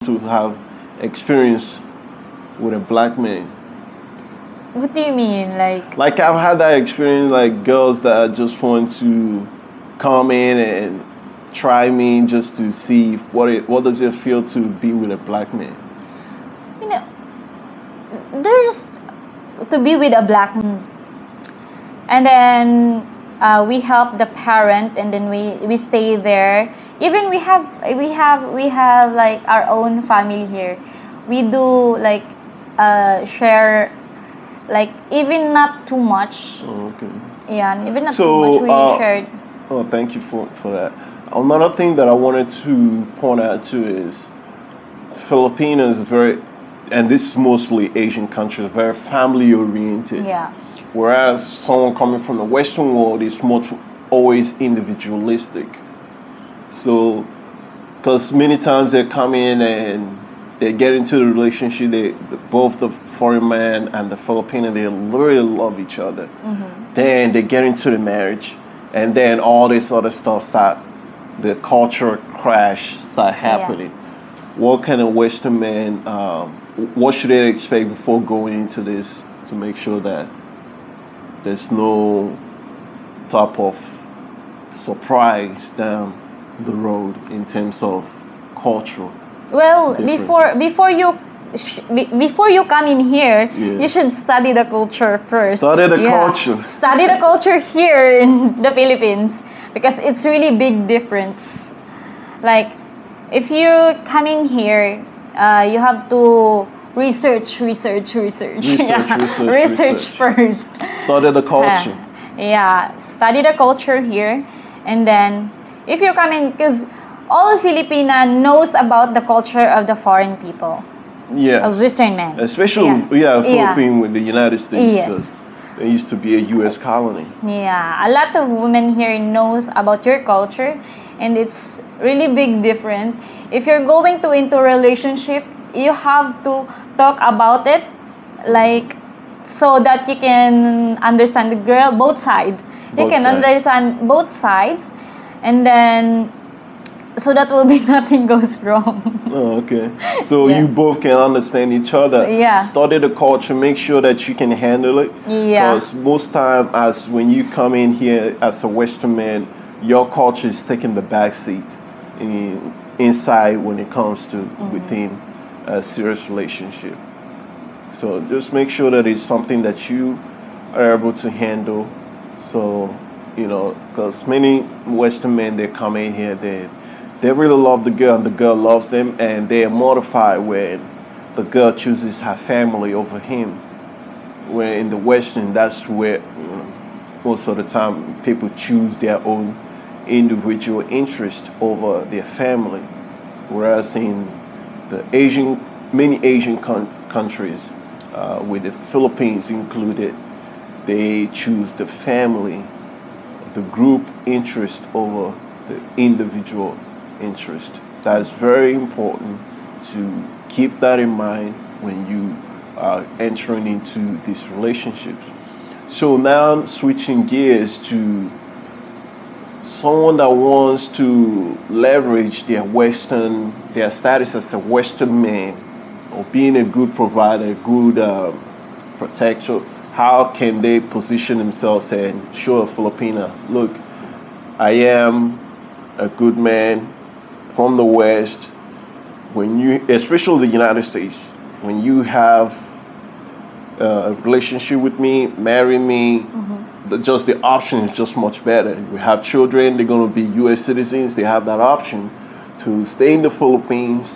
to have experience with a black man? What do you mean? Like I've had that experience, like girls that just want to come in and try me just to see what does it feel to be with a black man. you know, there's to be with a black man, and then we help the parent, and then we stay there. Even we have like our own family here. We do like share, like even not too much. Oh, okay. Yeah, even not So, too much. We shared. Oh, thank you for that. Another thing that I wanted to point out too is Filipinos are very, and this is mostly Asian countries, very family oriented. Yeah. Whereas someone coming from the Western world is much always individualistic. So, because many times they come in and they get into the relationship, both the foreign man and the Filipino, they really love each other. Mm-hmm. Then they get into the marriage, and then all this other stuff the culture crash start happening. Yeah. What kind of Western man, what should they expect before going into this to make sure that there's no type of surprise down the road in terms of cultural? Well, before you come in here, you should study the culture first. Study the culture. Study the culture here in the Philippines, because it's really big difference. Like, if you come in here, you have to research first. Study the culture. Study the culture here, and then if you come in, because all Filipina knows about the culture of the foreign people. Yeah. Of Western men. Especially, Philippines with the United States. Yes. It used to be a U.S. colony. Yeah, a lot of women here knows about your culture, and it's really big different. If you're going into a relationship, you have to talk about it, like, so that you can understand the girl, both sides. You can understand both sides, and then so that will be nothing goes wrong. Oh, okay. So you both can understand each other. Yeah. Study the culture, make sure that you can handle it. Yeah. Because most time, as when you come in here as a Western man, your culture is taking the back seat inside when it comes to within a serious relationship. So just make sure that it's something that you are able to handle. So, because many Western men, they come in here, they really love the girl and the girl loves them, and they are mortified when the girl chooses her family over him. Where in the Western, that's where most of the time people choose their own individual interest over their family. Whereas in the many Asian countries, with the Philippines included, they choose the family, the group interest over the individual interest. That is very important to keep that in mind when you are entering into these relationships. So now switching gears to someone that wants to leverage their status as a Western man, or being a good provider, a good protector. How can they position themselves and show a Filipina, look, I am a good man from the West? When you, especially the United States, when you have a relationship with me, marry me, just the option is just much better. We have children, they're going to be U.S. citizens, they have that option to stay in the Philippines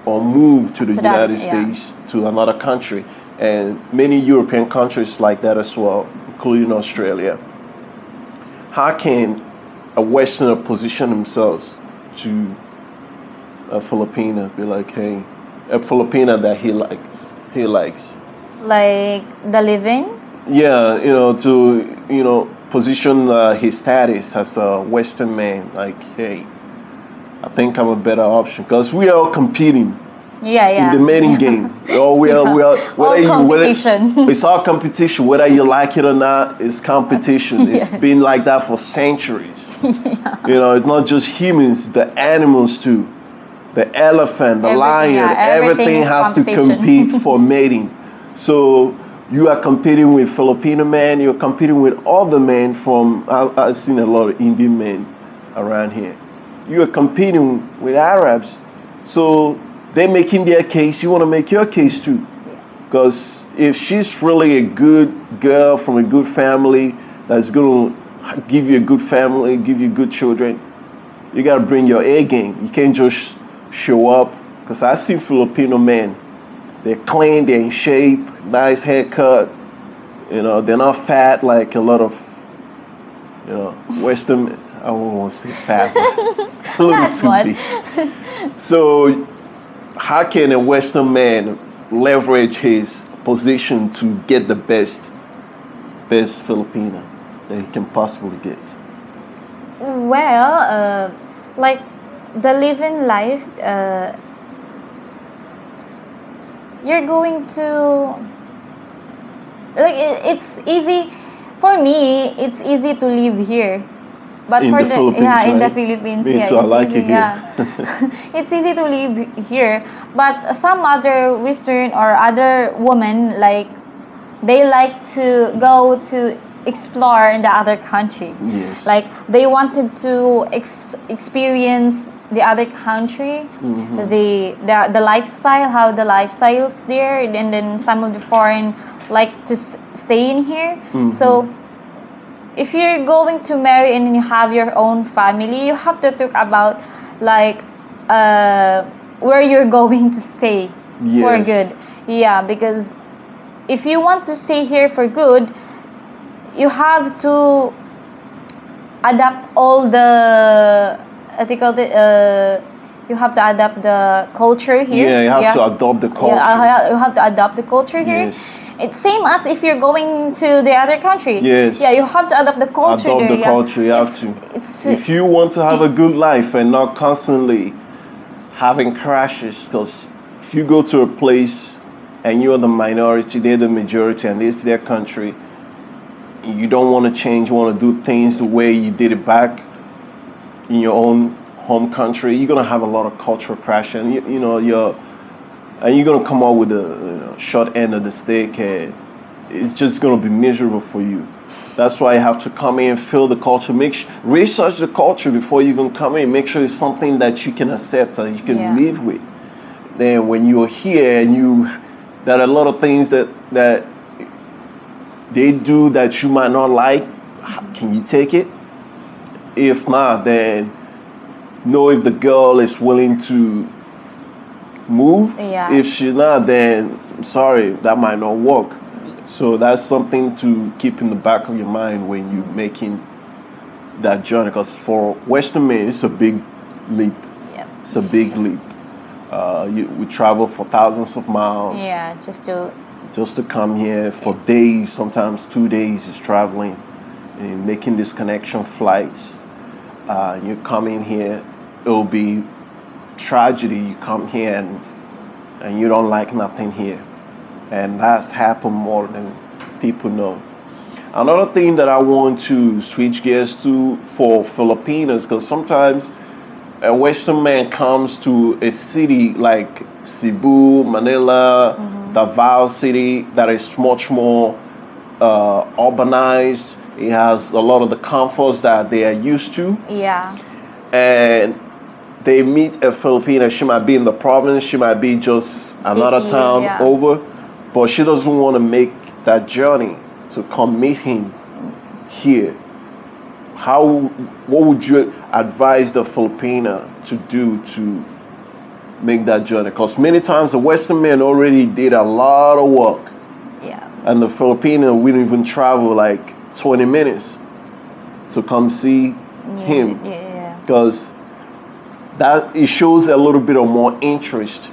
or move to the United States, to another country. And many European countries like that as well, including Australia. How can a Westerner position themselves to a Filipina, be like, hey, a Filipina that he likes? Like the living? Yeah, to position his status as a Western man, like, hey, I think I'm a better option, because we are competing. In the mating game. Competition. It's all competition. Whether you like it or not, it's competition. It's been like that for centuries. It's not just humans, the animals too. the elephant, the Everything, lion, yeah, everything everything is has to competition. compete for mating. So you are competing with Filipino men, you're competing with other men from, I've seen a lot of Indian men around here. You are competing with Arabs. So they're making their case, you want to make your case too. Because if she's really a good girl from a good family that's going to give you a good family, give you good children, you got to bring your A game. You can't just show up. Because I see Filipino men, they're clean, they're in shape, nice haircut. You know, they're not fat like a lot of, you know, Western. I don't want to say fat, but a little That's too what. big. So, how can a Western man leverage his position to get the best Filipina that he can possibly get? Well, like the living life, you're going to like it's easy for me. It's easy to live here, but In for the the Philippines, yeah, in the right? Philippines, Me yeah, too. I it's like easy. it here. Yeah, it's easy to live here. But some other Western or other women, like they like to go to explore in the other country. Yes. Like they wanted to experience the other country, Mhm. the lifestyle, how the lifestyles there, and then some of the foreign like to stay in here. Mhm. So if you're going to marry and you have your own family, you have to talk about like where you're going to stay for Yes. good. Yeah, because if you want to stay here for good, you have to adapt all the I think all the you have to adapt the culture here. Yeah, you have to adopt the culture. Yeah, you have to adopt the culture here. Yes. It's same as if you're going to the other country. Yes. Yeah, you have to adopt the culture Adopt there. the Yeah. culture. You have It's- to. It's If you want to have a good life and not constantly having crashes, because if you go to a place and you're the minority, they're the majority, and it's their country, you don't want to change. You want to do things the way you did it back in your own home country. You're gonna have a lot of cultural crash, and you're gonna come out with the short end of the stick, and it's just gonna be miserable for you. That's why you have to come in, feel the culture, research the culture before you even come in. Make sure it's something that you can accept and you can Yeah. live with. Then when you're here and there are a lot of things that they do that you might not like. Can you take it? If not, then know if the girl is willing to move. Yeah. If she's not, then sorry, that might not work. So that's something to keep in the back of your mind when you're making that journey. Because for Western men, it's a big leap. yeah. It's a big leap. We travel for thousands of miles Yeah, just to come here for days, sometimes 2 days is traveling and making these connection flights. You come in here, it'll be tragedy. You come here and you don't like nothing here. And that's happened more than people know. Another thing that I want to switch gears to for Filipinos, because sometimes a Western man comes to a city like Cebu, Manila, Davao City that is much more urbanized. It has a lot of the comforts that they are used to. Yeah. And they meet a Filipina. She might be in the province, she might be just another City, town yeah. over, but she doesn't want to make that journey to come meet him here. What would you advise the Filipina to do to make that journey? Because many times the Western men already did a lot of work, Yeah. and the Filipino wouldn't even travel like 20 minutes to come see him. Yeah. Because that it shows a little bit of more interest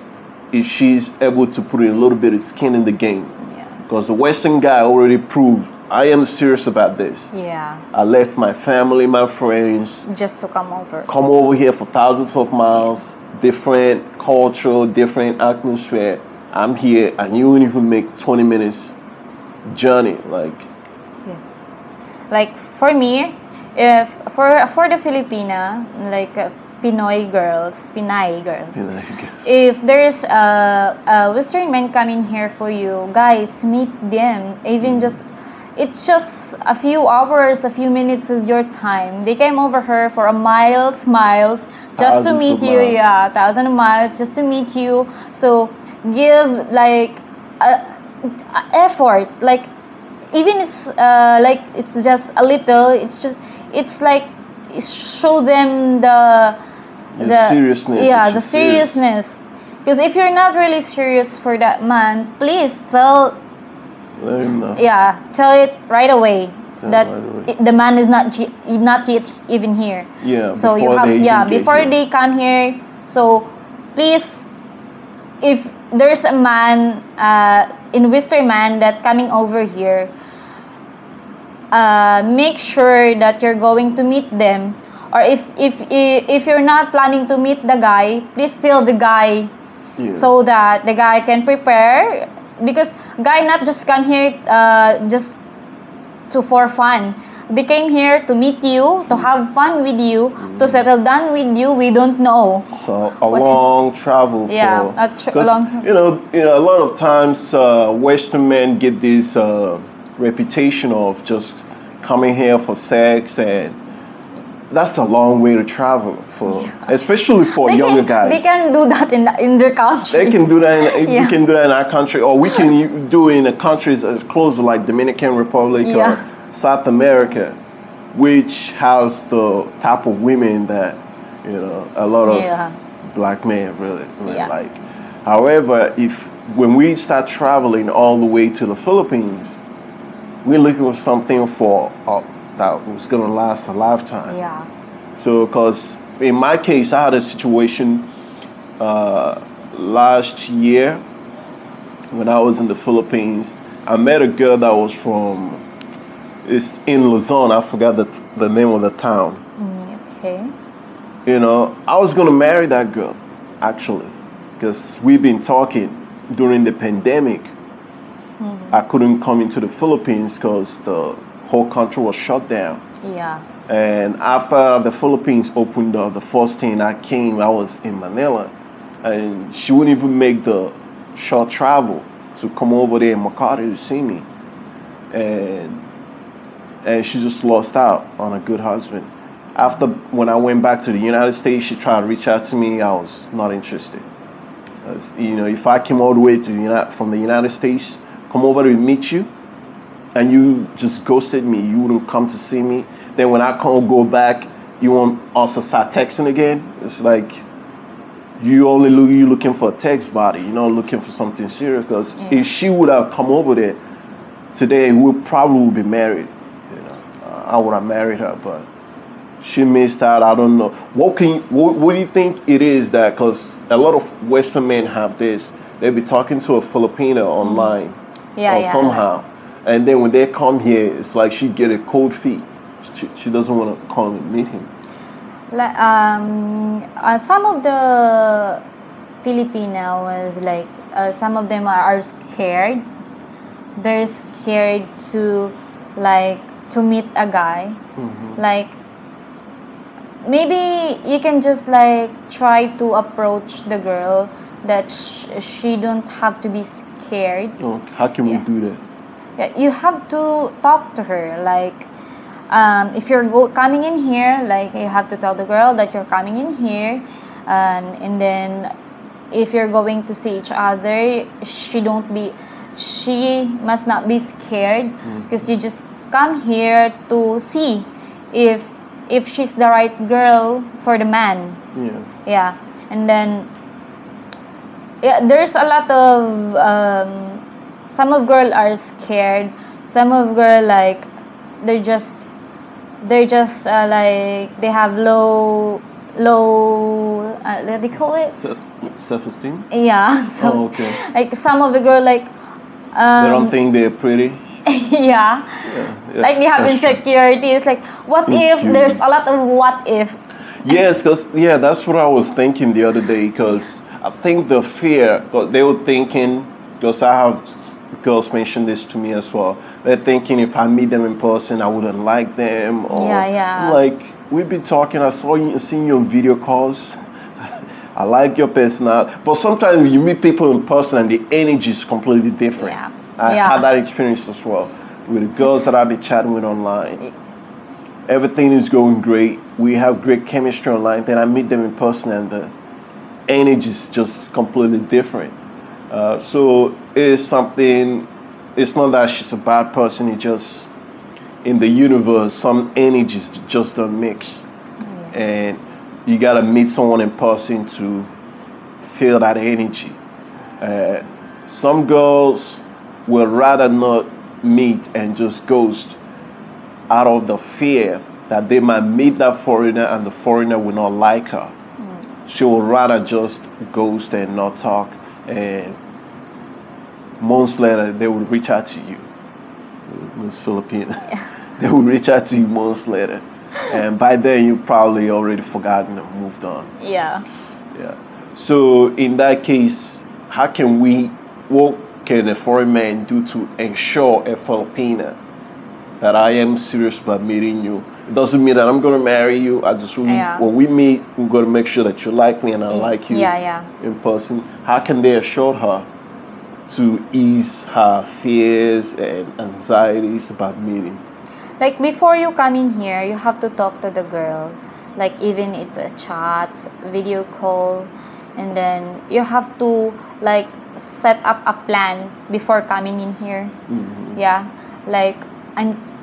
if she's able to put in a little bit of skin in the game. Yeah. Because the Western guy already proved I am serious about this. Yeah. I left my family, my friends, Just to come over. come over here for thousands of miles, different culture, different atmosphere. I'm here, and you won't even make 20 minutes journey. Like for me, if for the Filipina, like Pinay girls. You know, I guess. If there's a Western man coming here for you, guys, meet them. Even just, it's just a few hours, a few minutes of your time. They came over here for miles just to Thousands meet of you. miles. Yeah, thousand of miles just to meet you. So give like a effort, like even it's just a little. It's like show them The seriousness. yeah, that the you're serious. seriousness. Because if you're not really serious for that man, please tell, Let him know. yeah, tell it right away Tell that him right away. the man is not yet even here. Yeah. So you before have, they yeah, even get before here. they come here. So please, if there's a man in Western man that coming over here, make sure that you're going to meet them. Or if you're not planning to meet the guy, please tell the guy, Yeah. so that the guy can prepare. Because guy not just come here just to for fun. They came here to meet you, to have fun with you, to settle down with you. We don't know. So a What's- long travel Yeah, for a 'cause, long. you know a lot of times Western men get this reputation of just coming here for sex, and that's a long way to travel for, especially for younger guys. They can do that in their country. They can do that. We Yeah. can do that in our country, or we can do it in the countries as close to like Dominican Republic Yeah. or South America, which has the type of women that a lot of Yeah. black men really Yeah. like. However, when we start traveling all the way to the Philippines, we're looking for something that was gonna last a lifetime. Yeah. So, because in my case, I had a situation last year when I was in the Philippines. I met a girl that was it's in Luzon. I forgot the name of the town. Okay. I was gonna marry that girl, actually, because we've been talking during the pandemic. I couldn't come into the Philippines because the whole country was shut down. Yeah. And after the Philippines opened up, the first thing I was in Manila, and she wouldn't even make the short travel to come over there in Makati to see me, and she just lost out on a good husband. After, when I went back to the United States, she tried to reach out to me. I was not interested. If I came all the way from the United States, come over to meet you, and you just ghosted me, you wouldn't come to see me. Then when I go back, you won't also start texting again. It's like you looking for a text body, looking for something serious. Because if she would have come over there today, we probably would be married. I would have married her, but she missed out. I don't know. What do you think it is that? Because a lot of Western men have this. They'll be talking to a Filipino online, or somehow, and then when they come here, it's like she get a cold feet. She doesn't want to come and meet him. Some of the Filipinos, some of them are scared. They're scared to meet a guy. Like, maybe you can just try to approach the girl that she don't have to be scared. Oh, how can we do that? Yeah, you have to talk to her. If you're coming in here, you have to tell the girl that you're coming in here, and then if you're going to see each other, she must not be scared, because you just come here to see if she's the right girl for the man. Yeah. And then there's a lot of some of girls are scared. Some of girls they have low what do you call it? Self-esteem. Yeah. So okay. Some of the girls they don't think they're pretty. yeah. They have insecurities. What if there's a lot of what if? Yes, because that's what I was thinking the other day. Because I think the fear, because they were thinking, because I have girls mention this to me as well. They're thinking if I meet them in person, I wouldn't like them. Or Yeah. like we've been talking. I seen you on video calls. I like your personality, but sometimes you meet people in person and the energy is completely different. Yeah. I Yeah. had that experience as well with the girls that I've been chatting with online. Everything is going great. We have great chemistry online. Then I meet them in person and the energy is just completely different. So it's something. It's not that she's a bad person. It just in the universe, some energies just don't mix, and you gotta meet someone in person to feel that energy. Some girls will rather not meet and just ghost out of the fear that they might meet that foreigner and the foreigner will not like her. She will rather just ghost and not talk, and months later they will reach out to you, Miss Filipina. They will reach out to you months later, and by then you probably already forgotten and moved on. Yeah. So in that case, what can a foreign man do to ensure a Filipina that I am serious about meeting you? It doesn't mean that I'm gonna marry you. When we meet, we're gonna make sure that you like me and I like you in person. How can they assure her to ease her fears and anxieties about meeting? Like before you come in here, you have to talk to the girl. Like even it's a chat, video call, and then you have to like set up a plan before coming in here. Yeah, like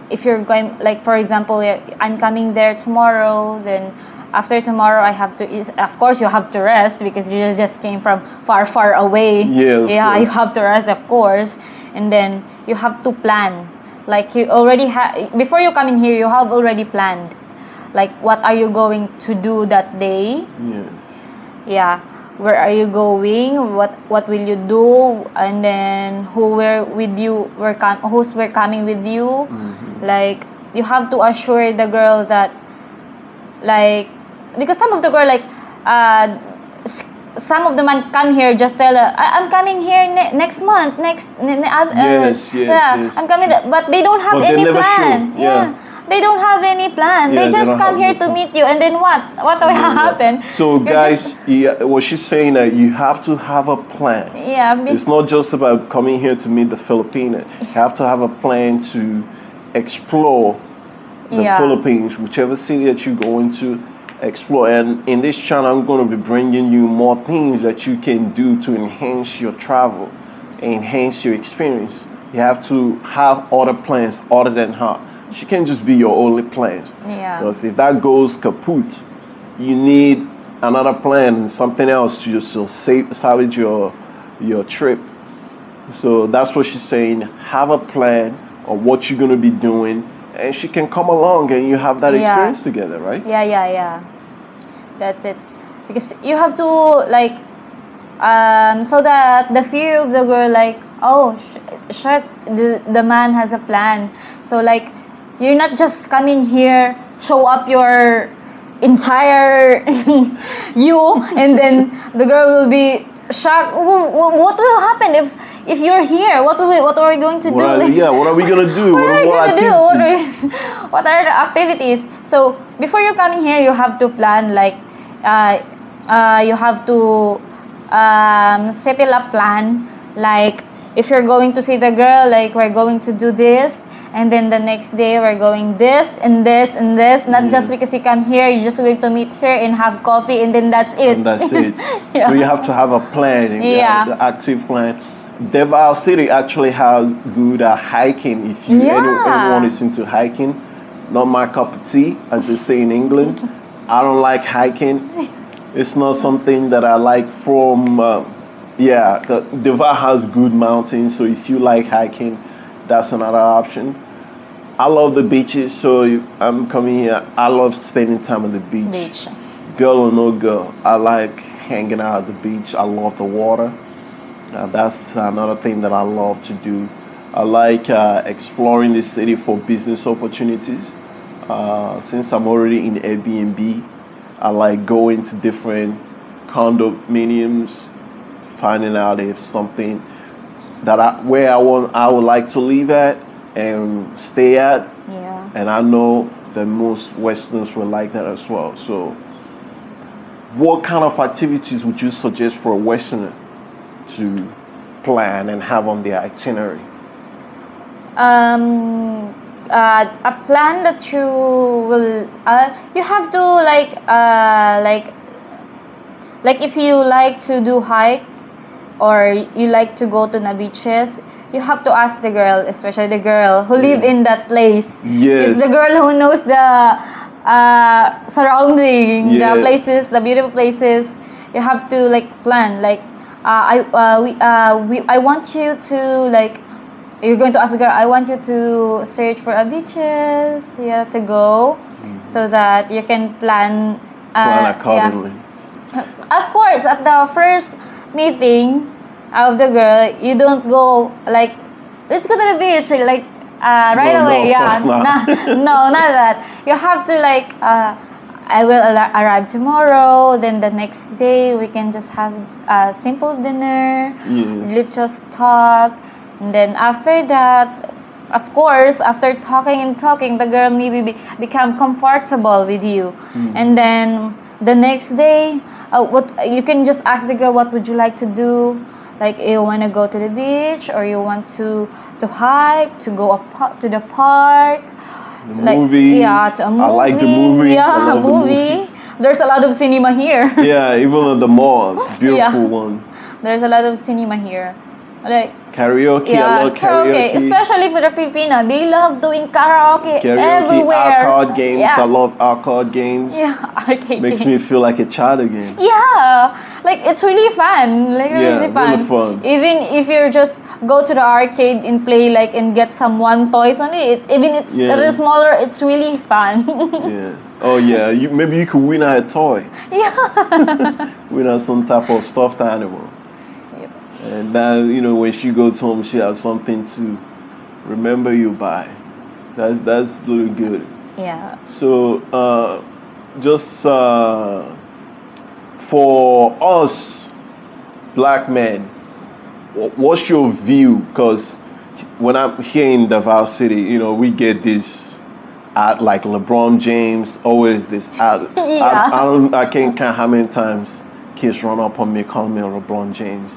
if you're going, like for example, I'm coming there tomorrow, then after tomorrow I have to of course you have to rest because you just came from far away. Yeah, you have to rest, of course, and then you have to plan. Like you already before you come in here, you have already planned like what are you going to do that day. Yes. Where are you going, what will you do, and then who's coming with you. Like you have to assure the girl that, like, because some of the girl, like some of the man come here just tell her, I'm coming here next month, yes. I'm coming, but they don't have any plan. They don't have any plan. They just come here to meet you, and then what will happen? So guys, what she's saying that you have to have a plan. It's not just about coming here to meet the Filipina. You have to have a plan to explore the Philippines, whichever city that you go into, explore. And in this channel, I'm going to be bringing you more things that you can do to enhance your travel, enhance your experience. You have to have other plans other than her. She can't just be your only plans. Because if that goes kaput, you need another plan and something else to just salvage your trip. So that's what she's saying. Have a plan of what you're going to be doing, and she can come along and you have that experience together, right? Yeah. That's it. Because you have to, like, so that the fear of the girl, like, oh, the man has a plan. So, like, you're not just coming here, show up your entire you, and then the girl will be shocked. What will happen if you're here? What are we going to do? What are we gonna do? What are the activities? So before you come in here, you have to plan, like you have to settle a plan. Like if you're going to see the girl, like we're going to do this, and then the next day we're going this and this and this. Not just because you come here, you're just going to meet here and have coffee and then that's it. So you have to have a plan. The active plan. Davao City actually has good hiking. If anyone is into hiking, not my cup of tea, as they say in England. I don't like hiking. It's not something that I like from. Davao has good mountains, so if you like hiking, that's another option. I love the beaches, so I'm coming here. I love spending time on the beach. Girl or no girl, I like hanging out at the beach. I love the water. That's another thing that I love to do. I like exploring the city for business opportunities. Since I'm already in Airbnb, I like going to different condominiums, finding out if something that I would like to live at, and stay at. Yeah. And I know that most Westerners will like that as well. So, what kind of activities would you suggest for a Westerner to plan and have on their itinerary? A plan that you will you have to like if you like to do hike or you like to go to the beaches, you have to ask the girl, especially the girl who live in that place. Yes. It's the girl who knows the surrounding, the places, the beautiful places. You have to like plan like I want you to like, you're going to ask the girl, I want you to search for a beaches, yeah, to go, so that you can plan Accordingly. Of course, at the first meeting of the girl, you don't go like, let's go to the beach, like right away. Of course not. No, not that. You have to like, I will arrive tomorrow. Then the next day we can just have a simple dinner. Yes. Let's just talk. And then after that, of course, after talking and talking, the girl maybe become comfortable with you. And then the next day, what you can just ask the girl, what would you like to do? Like, you want to go to the beach, or you want to hike, to go to the park, the movies. Yeah, to a movie. I like the movies. Yeah, a movie. There's a lot of cinema here. Yeah, even at the mall, beautiful one. There's a lot of cinema here. Like karaoke, I love karaoke. Especially for the Filipino, they love doing karaoke everywhere. Arcade games, I love arcade games. Yeah, arcade Makes me feel like a child again. Yeah, like it's really fun. Like really fun. Really fun. Even if you just go to the arcade and play like and get some one toys on it, a little smaller, it's really fun. Yeah. Oh yeah, maybe you could win a toy. Yeah. Win some type of stuffed animal. And now, when she goes home, she has something to remember you by. That's really good. Yeah. So, just for us, black men, what's your view? Because when I'm here in Davao City, we get this ad, like LeBron James, always this ad. Yeah. I can't count how many times kids run up on me, call me LeBron James.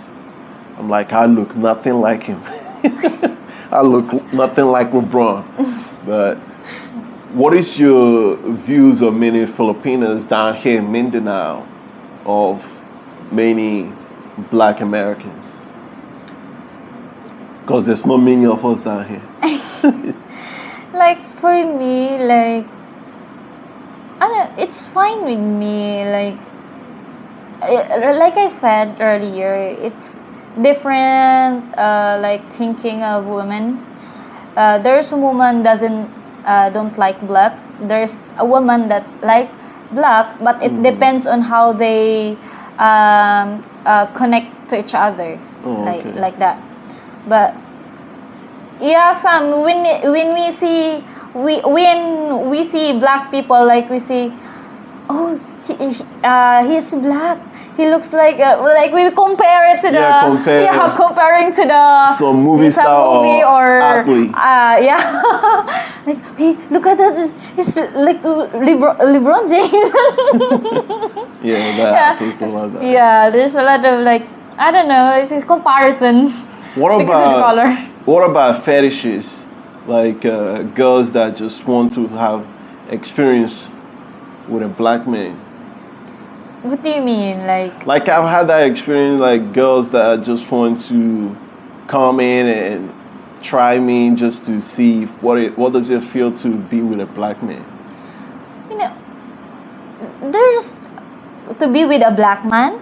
I'm like, I look nothing like him. I look nothing like LeBron. But what is your views of many Filipinos down here in Mindanao of many black Americans? Because there's not many of us down here. Like for me, like, it's fine with me. Like I said earlier, it's different like thinking of women. There's a woman don't like black. There's a woman that like black, but it depends on how they connect to each other. Like that. But yeah, when we see black people, like we see, oh, he's black. He looks like we compare it to comparing to the some movie star or athlete. Like, hey, look at that! He's like LeBron James. Yeah, there's a lot of like, I don't know, it's comparison. What about fetishes? Like girls that just want to have experience with a black man. What do you mean, like? Like I've had that experience, like girls that just want to come in and try me just to see what does it feel to be with a black man. There's to be with a black man.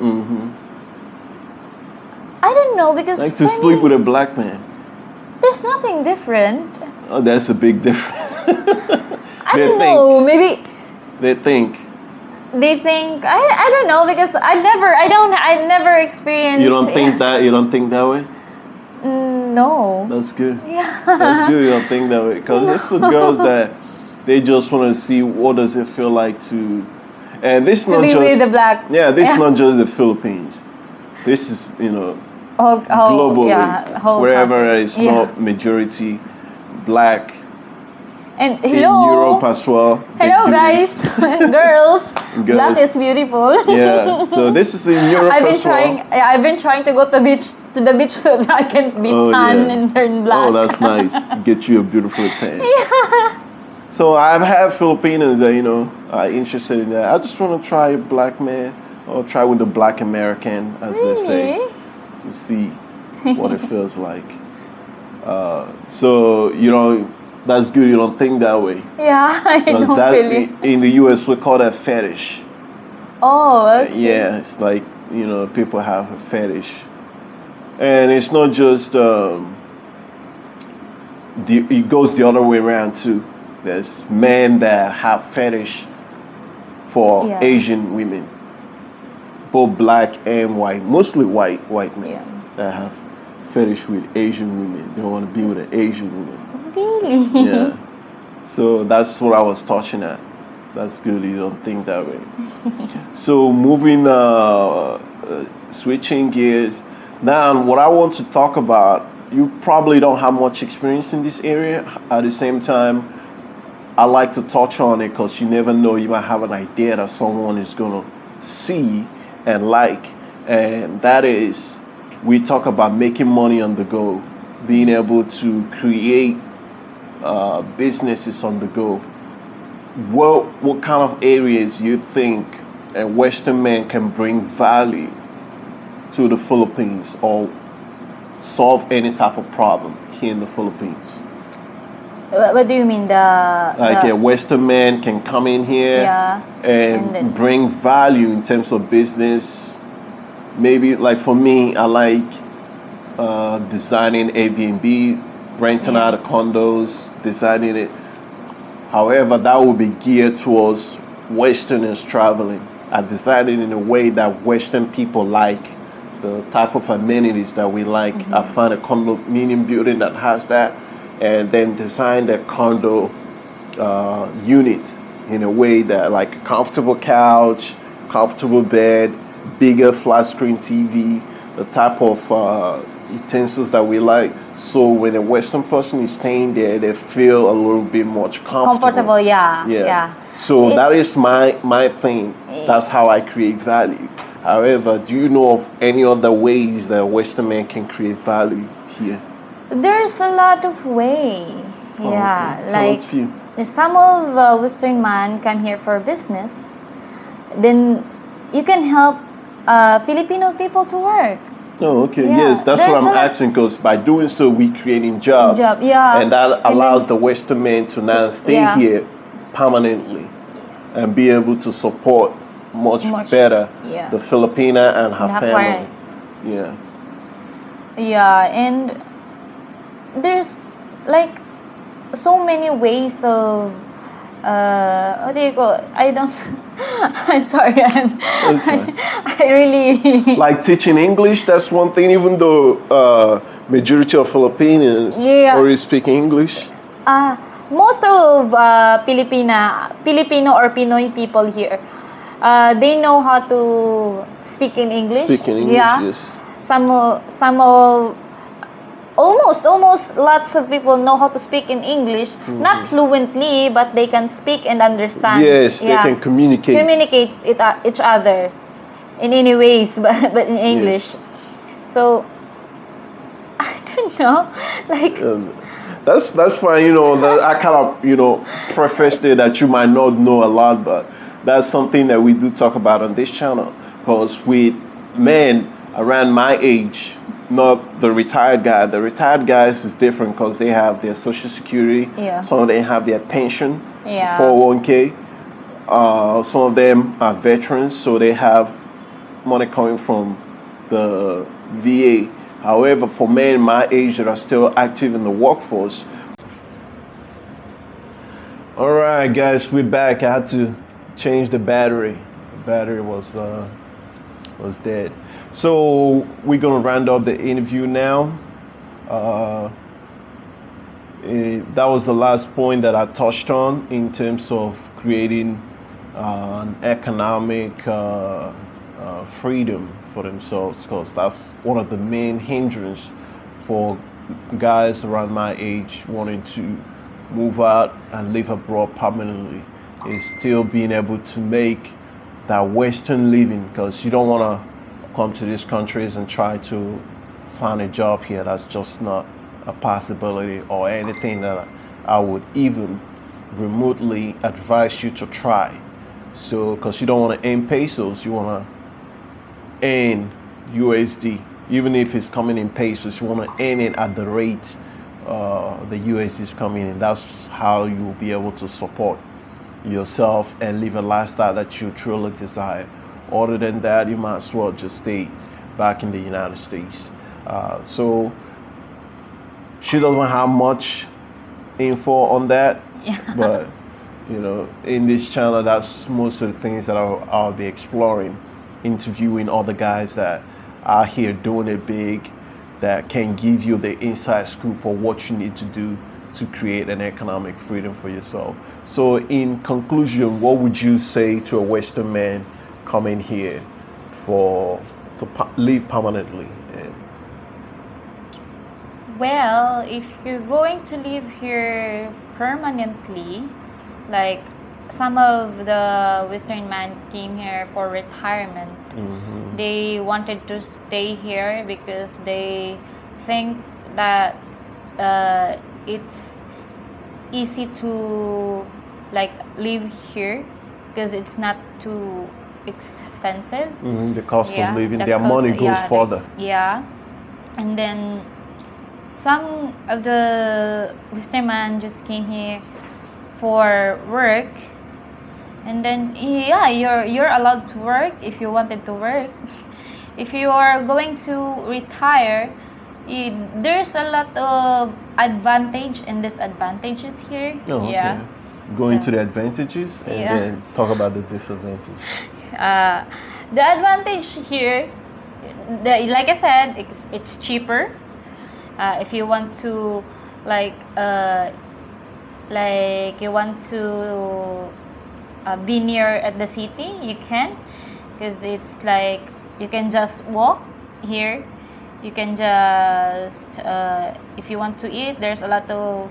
I don't know, because like to sleep with a black man. There's nothing different. Oh, that's a big difference. I don't know. Maybe they think. I don't know, because I've never experienced. You don't think that? You don't think that way? No. That's good. Yeah. That's good. You don't think that way, because it's the girls that they just want to see what does it feel like to, and this is not just with the black. Yeah, this is not just the Philippines. This is globally, whole wherever country. it's not majority black And in hello. Europe as well. They Hello do guys, this. girls. Girls. Black is beautiful. Yeah, so this is in Europe as well. I've been trying to go to the beach so that I can be tan and turn black. Oh, that's nice. Get you a beautiful tan. Yeah. So I've had Filipinos that are interested in that. I just want to try a black man or try with the black American, as they say, Really? to see what it feels like. So that's good. You don't think that way. Yeah, I Because don't really. in the US we call that fetish. Oh, okay. Yeah, it's like people have a fetish, and it's not just it goes the other way around too. There's men that have fetish for Yeah. Asian women, both black and white, mostly white men Yeah. that have fetish with Asian women. They want to be with an Asian woman. Really? Yeah. So that's what I was touching at. That's good. You don't think that way. So moving, switching gears. Now, what I want to talk about, you probably don't have much experience in this area. At the same time, I like to touch on it because you never know. You might have an idea that someone is going to see and like. And that is, we talk about making money on the go, being able to create businesses on the go. What kind of areas you think a Western man can bring value to the Philippines or solve any type of problem here in the Philippines? What do you mean Like a Western man can come in here Yeah. and then- bring value in terms of business. Maybe like for me, I like designing Airbnb, renting Yeah. out of condos, designing it. However, that will be geared towards Westerners traveling. I designed it in a way that Western people like, the type of amenities that we like. I find a condominium building that has that, and then design the condo unit in a way that like a comfortable couch, comfortable bed, bigger flat screen TV, the type of utensils that we like. So when a Western person is staying there, they feel a little bit much Comfortable, yeah. Yeah. So that is my thing. That's how I create value. However, do you know of any other ways that a Western man can create value here? There's a lot of way. Yeah, Okay. Tell us like few. some of Western man come here for business. Then you can help Filipino people to work. Oh, okay. Yeah, Yes, that's what there's I'm a lot- asking, because by doing so, we creating jobs. Yeah. And that And allows then- the Western man to now stay yeah. here permanently and be able to support much better Yeah. the Filipina and her And her family. Yeah. Yeah, and there's like so many ways of what do you call? I don't. I'm sorry. That's fine. I really. Like teaching English, that's one thing, even though majority of Filipinos Yeah. already speak English. Most of Filipino or Pinoy people here, they know how to speak in English. Speak in English, Yeah. yes. Some of almost lots of people know how to speak in English, not fluently, but they can speak and understand. Yes, they can communicate. Communicate with each other in any ways, but in English. So I don't know, like That's fine. That I kind of prefaced it that you might not know a lot, but that's something that we do talk about on this channel. Because with men around my age, not the retired guy. The retired guys is different because they have their social security. Yeah. Some of them have their pension, Yeah. 401k. Some of them are veterans, so they have money coming from the VA. However, for men my age that are still active in the workforce. All right, guys, we're back. I had to change the battery. The battery was dead. So we're gonna round up the interview now. That was the last point that I touched on in terms of creating an economic freedom for themselves, because that's one of the main hindrance for guys around my age wanting to move out and live abroad permanently is still being able to make that Western living, because you don't want to come to these countries and try to find a job here. That's just not a possibility or anything that I would even remotely advise you to try. So, because you don't want to earn pesos, you want to earn USD. Even if it's coming in pesos, you want to earn it at the rate the USD is coming in. That's how you will be able to support yourself and live a lifestyle that you truly desire. Other than that, you might as well just stay back in the United States. So she doesn't have much info on that, but you know, in this channel, that's most of the things that I'll be exploring, interviewing other guys that are here doing it big, that can give you the inside scoop of what you need to do to create an economic freedom for yourself. So in conclusion, what would you say to a Western man coming here to live permanently? Well, if you're going to live here permanently, like some of the Western men came here for retirement. Mm-hmm. They wanted to stay here because they think that it's easy to like live here because it's not too expensive. Mm-hmm. The cost of living, the their cost- money goes yeah, further. And then some of the Western men just came here for work, and then you're allowed to work if you wanted to work. If you are going to retire, there's a lot of advantage and disadvantages here. Oh, okay. Yeah. Go into the advantages and Yeah. then talk about the disadvantage. The advantage here, like I said, it's cheaper. If you want to you want to be near at the city, you can, because it's like you can just walk here. You can just if you want to eat, there's a lot of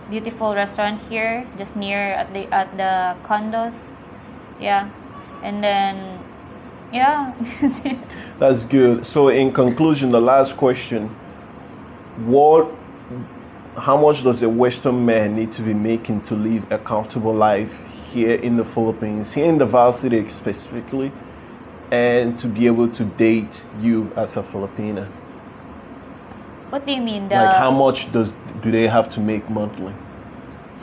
beautiful restaurant here just near at the condos. Yeah. And then That's good. So in conclusion, the last question, how much does a Western man need to be making to live a comfortable life here in the Philippines, here in Davao City specifically, and to be able to date you as a Filipina? What do you mean? Like how much do they have to make monthly?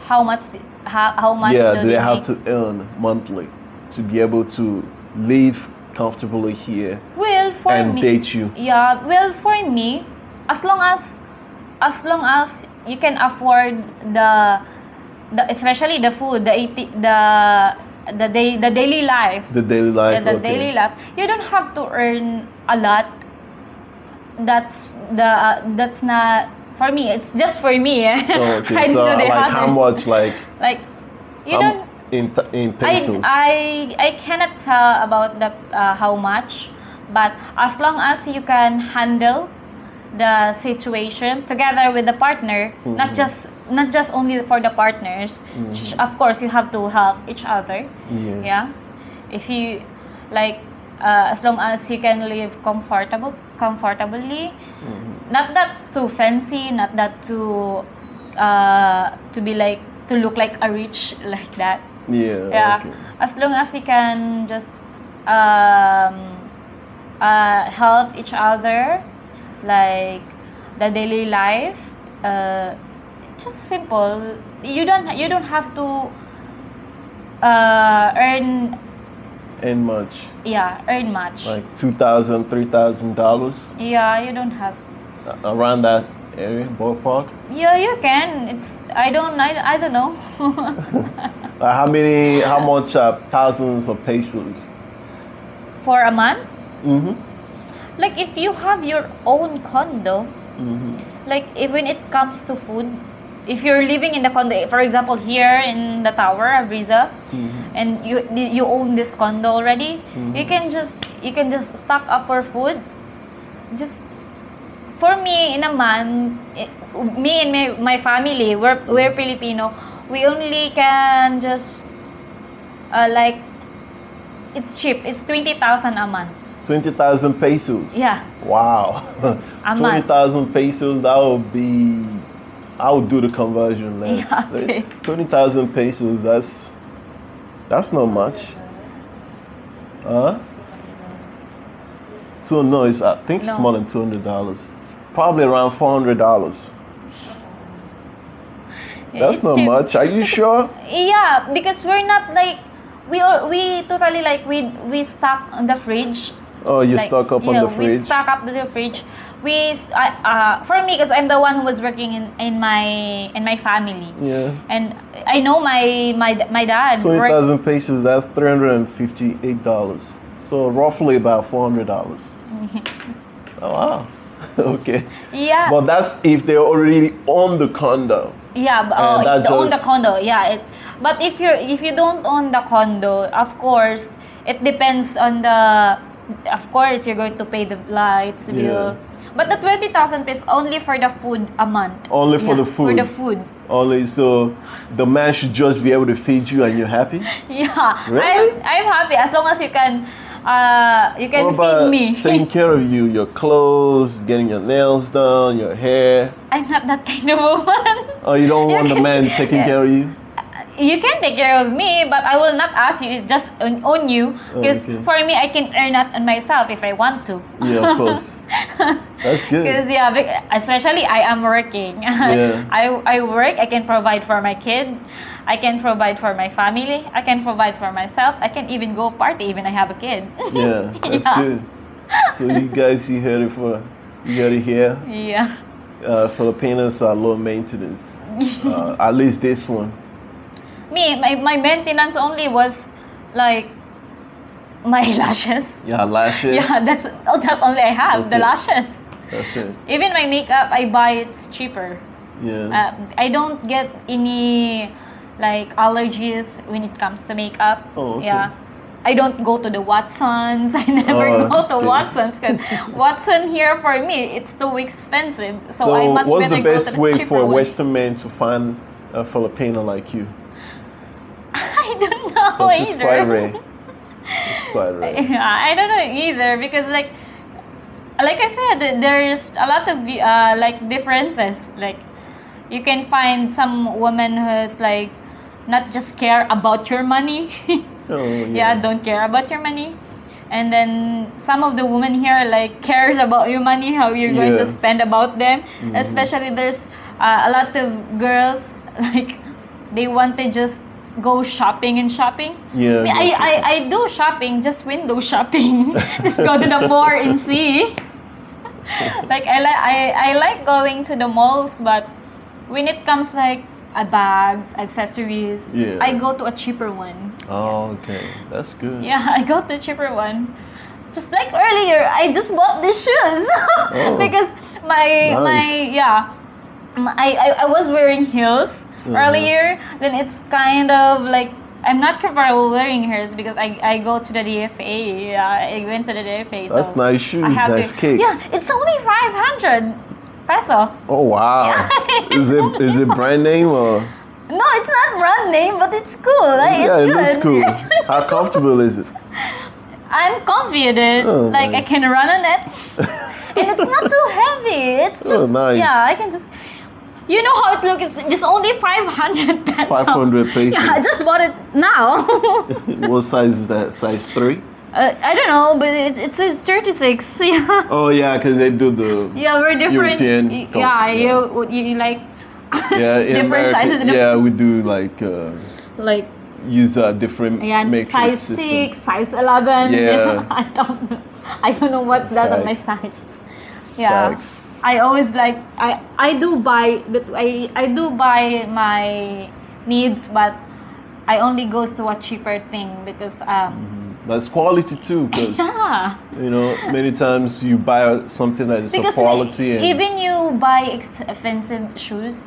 How much? How much? Yeah, do do they have make? to earn monthly to be able to live comfortably here Well, for and me, date you? yeah. Well, for me, as long as you can afford the especially the food, the daily life. The daily life. The okay. daily life. You don't have to earn a lot. That's not for me. It's just for me. Oh, okay. I So know the like how others. much Like you don't. in pesos? I cannot tell about the how much, but as long as you can handle the situation together with the partner, not just only for the partners. Of course, you have to help each other. Yes. Yeah, if you like, as long as you can live comfortably, not that too fancy, not that too to look like a rich like that. Yeah. Yeah, Okay. as long as you can just help each other, like the daily life, just simple. You don't have to earn much? earn much. Like $2,000, $3,000 Yeah, you don't have. around that area, ballpark. Yeah, you can. It's I don't know. How much thousands of pesos? For a month. Mm-hmm. Like if you have your own condo, Mm-hmm. like even it comes to food, if you're living in the condo, for example here in the tower of Riza, and you own this condo already, you can just stock up for food, just for me, in a month, me and my family, we're Filipino. We only can just like, it's cheap. It's 20,000 a month. 20,000 pesos. Yeah. Wow. A month. 20,000 pesos. That would be. I would do the conversion. Man. Yeah. Okay. 20,000 pesos. That's not much. So no, I think it's more than $200. Probably around $400. That's not cheap. much. Are you sure? Yeah, because we're not like, we totally like, we stock on the fridge. Oh, you like, stock up on the fridge? We stock up the fridge. For me, because I'm the one who was working in my family. Yeah. And I know my dad. 20,000 pesos. That's $358. So roughly about $400. Oh wow. Okay. Yeah. But that's if they're already on the condo. Yeah, own the condo. Yeah, but if you don't own the condo, of course, it depends on the. Of course, you're going to pay the lights bill. But the 20,000 pesos only for the food a month. Only for the food. For the food. Only, so the man should just be able to feed you and you're happy. Yeah, Really? I'm happy as long as you can What about feed me. taking care of you, your clothes, getting your nails done, your hair? I'm not that kind of woman. Oh, you don't want the man taking care of you? You can take care of me, but I will not ask you, just on you. Because for me, I can earn that on myself if I want to. Yeah, of course. That's good. Because especially I am working. Yeah. I work. I can provide for my kid. I can provide for my family. I can provide for myself. I can even go party even I have a kid. Yeah, that's good. So you guys, you heard it here. Yeah. Filipinos are low maintenance. At least this one. Me, my maintenance only was like my lashes. Yeah, lashes. Yeah, that's only I have, the lashes. That's it. Even my makeup, I buy it's cheaper. Yeah. I don't get any like allergies when it comes to makeup. Oh, okay. Yeah. I don't go to the Watsons. I never go to Watsons because Watson here for me it's too expensive. So I much what's better the go best to the way cheaper for a one. Western man to find a Filipino like you? I don't know That's just either. quite rare. It's quite rare. Yeah, I don't know either because like I said, there's a lot of like differences. Like you can find some woman who's like not just care about your money. Oh, Yeah, don't care about your money. And then some of the women here like cares about your money, how you're going to spend about them. Mm-hmm. Especially there's a lot of girls like they want to just go shopping and shopping. Yeah. I do shopping, just window shopping. Just go to the mall and see. Like I like going to the malls, but when it comes like bags, accessories, I go to a cheaper one. Oh, okay. That's good. Yeah, I got the cheaper one. Just like earlier, I just bought these shoes because I was wearing heels earlier. Then it's kind of like I'm not comfortable wearing heels because I go to the DFA. Yeah, I went to the DFA. That's so nice shoes, nice kicks. Yeah, it's only 500 peso. Oh wow! Yeah. Is it brand name or? No, it's not brand name, but it's cool. Like, Yeah, it's it looks good. cool. How comfortable is it? I'm confident. Like nice. I can run on it, and it's not too heavy. It's just nice. yeah. I can just. You know how it looks? It's just only 500 pesos. 500 pesos. Yeah, I just bought it now. What size is that? Size 3? I don't know, but it says 36. Yeah. Oh yeah, because they do the Yeah, we're different. European Yeah, you like yeah in different America, sizes. Yeah, we do like use a different matrix size system. 6, size 11. Yeah. I don't know what's that on my size. Yeah. Facts. I always like I do buy my needs, but I only goes to a cheaper thing because That's quality too, because yeah. you know many times you buy something that is of Because quality and even you buy expensive shoes,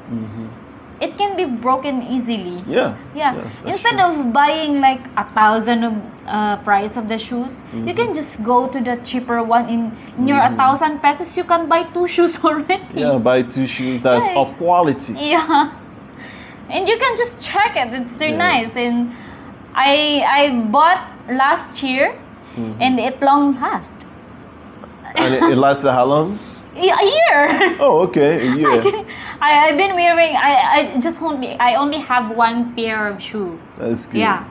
it can be broken easily. Yeah. Yeah. That's Instead true. of buying like 1,000 of price of the shoes, you can just go to the cheaper one. In your 1,000 pesos, you can buy 2 shoes already. Yeah, buy 2 shoes that's Yeah. of quality. Yeah. And you can just check it. It's so Yeah. nice. And I bought last year, and it long last. And it lasted how long? A year. Oh, okay, a year. I've been wearing. I only have 1 pair of shoe. That's good. Yeah.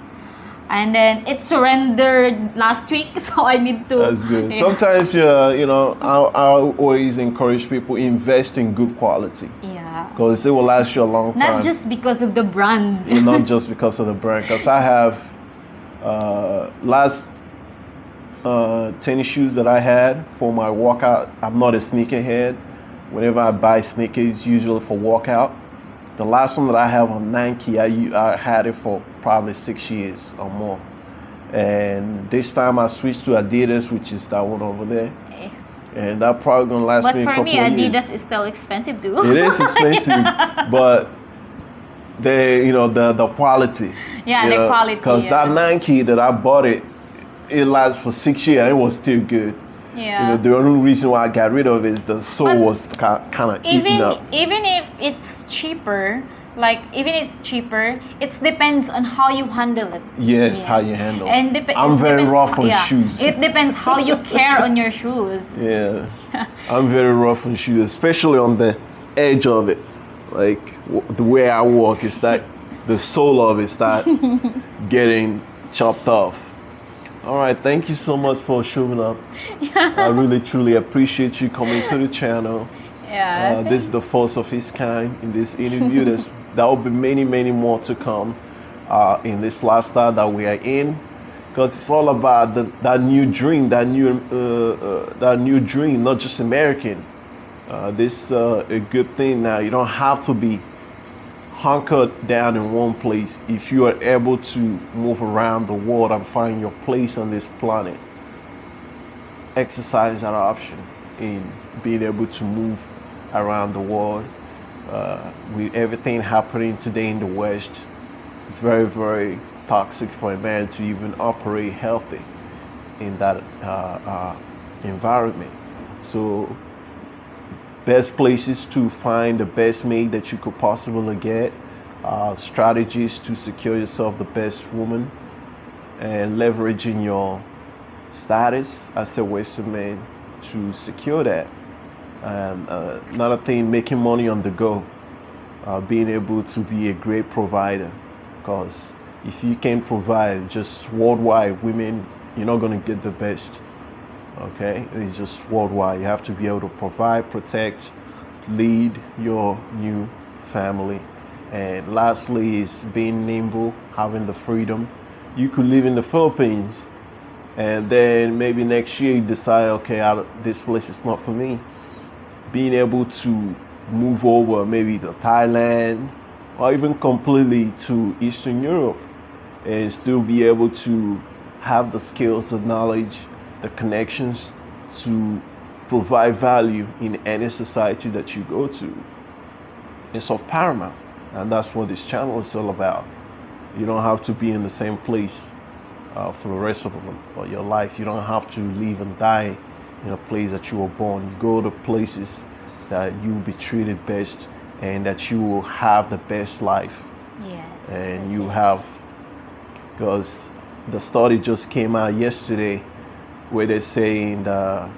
And then it surrendered last week, so I need to. That's good. Yeah. Sometimes, you know, I always encourage people invest in good quality Yeah. because it will last you a long time. Not just because of the brand. Not just because of the brand. Because I have last tennis shoes that I had for my workout. I'm not a sneakerhead. Whenever I buy sneakers, usually for workout. The last one that I have on Nike, I had it for probably 6 years or more. And this time I switched to Adidas, which is that one over there. And that probably gonna last But me a for couple me, of years. Adidas is still expensive too. It is expensive, but the quality. Yeah, the quality, Because yeah. that Nike that I bought it lasts for 6 years. It was still good. Yeah. The only reason why I got rid of it is the sole But was kind of eaten up. Even if it's cheaper, it depends on how you handle it. Yes, how you handle. And I'm very rough on shoes. It depends how you care on your shoes. Yeah, I'm very rough on shoes, especially on the edge of it. Like the way I walk, it's that the sole of it start getting chopped off. All right, thank you so much for showing up. I really truly appreciate you coming to the channel. Yeah. This is the first of its kind in this interview. There will be many, many more to come in this lifestyle that we are in, because it's all about that new dream, that new dream, not just American. This a good thing now. You don't have to be hunkered down in one place if you are able to move around the world and find your place on this planet. Exercise that option in being able to move around the world. With everything happening today in the West, very, very toxic for a man to even operate healthy in that environment. So best places to find the best mate that you could possibly get, strategies to secure yourself the best woman, and leveraging your status as a Western man to secure that. And another thing, making money on the go, being able to be a great provider, because if you can't provide just worldwide, women, you're not going to get the best. Okay, it's just worldwide. You have to be able to provide, protect, lead your new family. And lastly is being nimble, having the freedom. You could live in the Philippines and then maybe next year you decide, okay, this place is not for me. Being able to move over maybe to Thailand or even completely to Eastern Europe and still be able to have the skills, the knowledge, the connections to provide value in any society that you go to. It's of paramount, and that's what this channel is all about. You don't have to be in the same place for the rest of your life. You don't have to live and die in a place that you were born. You go to places that you will be treated best and that you will have the best life. Yes. And you have, because the study just came out yesterday where they're saying the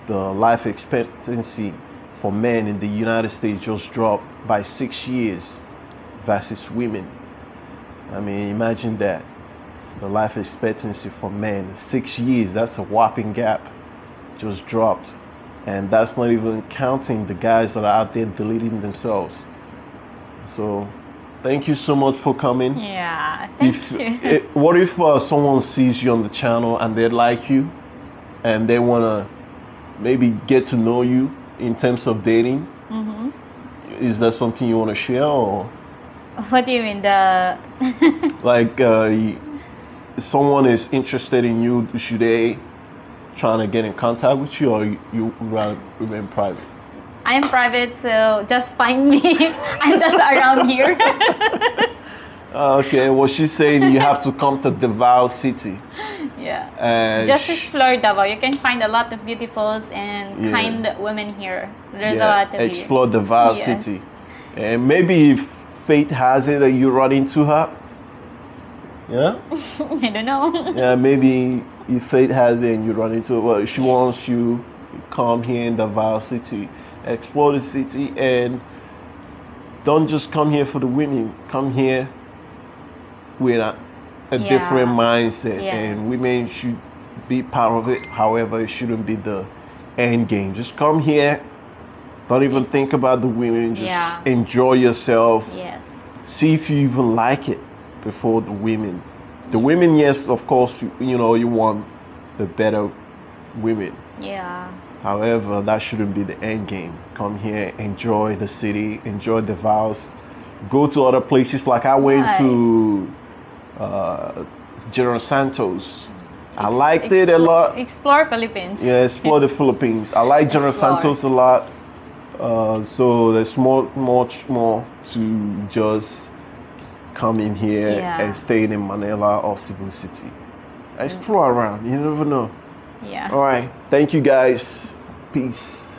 life expectancy for men in the United States just dropped by 6 years versus women. I mean, imagine that. The life expectancy for men, 6 years, that's a whopping gap, just dropped. And that's not even counting the guys that are out there deleting themselves. So, thank you so much for coming. Yeah, thank you. What if someone sees you on the channel and they like you and they want to maybe get to know you in terms of dating? Mm-hmm. Is that something you want to share? Or What do you mean? like someone is interested in you, should they trying to get in contact with you, or you rather remain private? I'm private, so just find me. I'm just around here. Okay, well, she's saying you have to come to Davao City. Yeah. And Just explore Davao. You can find a lot of beautiful and Yeah. kind women here. There's a yeah, lot of explore Davao Yes. City. And maybe if fate has it that you run into her. Yeah? I don't know. Yeah, maybe if fate has it and you run into her, well, she wants you to come here in Davao City, explore the city, and don't just come here for the women. Come here with a Yeah. different mindset, Yes. and women should be part of it. However, it shouldn't be the end game. Just come here. Don't even think about the women. Just Yeah. enjoy yourself. Yes. See if you even like it before the women. The women, yes, of course, you know, you want the better women. Yeah. However, that shouldn't be the end game. Come here, enjoy the city, enjoy the vows. Go to other places. Like I went Right. to General Santos. I liked it a lot. Explore Philippines. Yeah, explore the Philippines. I like General Explore. Santos a lot. So there's much more to just come in here Yeah. and stay in Manila or Cebu City. Explore around. You never know. Yeah. All right. Thank you guys. Peace.